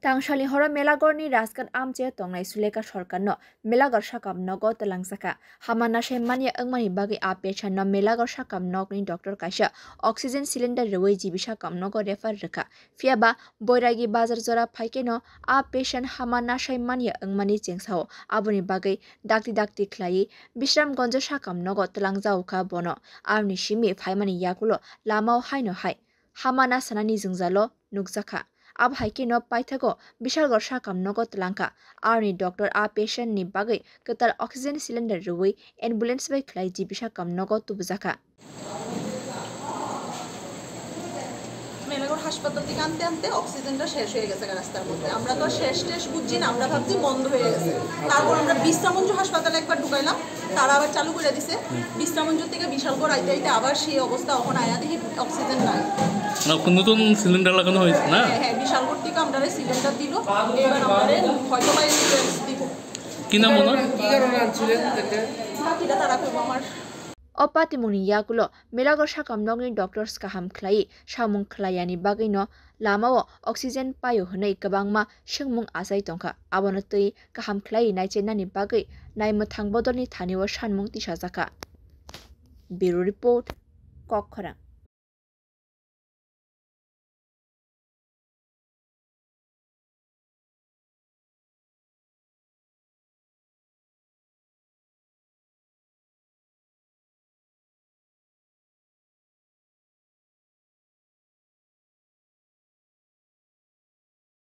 Tangshali hora melagorni raskan amche tongnai suleka sorkarno melagor sakam nogo talangsaka hamana shemani angmani bagi apecha no melagor sakam nokni doctor kaisa oxygen cylinder rewe jibisa kam nogo refer reka fiaba boiragi bazar jora phaikeno a patient hamana shemani angmani chengsao abuni bagi dakti khlai bisramgonjo sakam nogo talangjao ka bono arni shimi phaimani yakulo lamao haino hai hamana sanani jungjalo nukjaka ab haikino paithago bishalgor sakam nogot langka arni doctor a patient ni bagai ketar oxygen cylinder ruwi ambulance bai khlai jibisa kam nogot tubjaka Melaghar হাসপাতাল থেকে আনতে আনতে অক্সিজেনটা শেষ হয়ে গেছে রাস্তার মধ্যে আমরা তো শেষ বুঝছি না আমরা ভাবছি বন্ধ হয়ে গেছে তারপর আমরা বিশ্রামঞ্জ হাসপাতালে একবার ঢুকাইলাম তারা আবার চালু করে দিছে বিশ্রামঞ্জ থেকে বিশালগড় আইতে আবার সেই অবস্থা এখন আয়া দেখি অক্সিজেন নাই নতুন সিলিন্ডার লাগানো হয়েছে না হ্যাঁ বিশালগড় থেকে আমরা সিলিন্ডার দিল এবার আমাদের হয়তো বা ইন্স্যুরেন্স দিব কি নাম ওনার কি কারণে আনছিলেন বাকিটা তারা করবো আমার opati muni yakulo melagor sakam nogni doctors kaham khlai samung khlayani bagino lamao oxygen payo hnei kabangma singmung asai tongkha abono tui kaham khlai naichenani bagai naimthang bodoni thaniwa sanmung tisajaka bureau report kokhara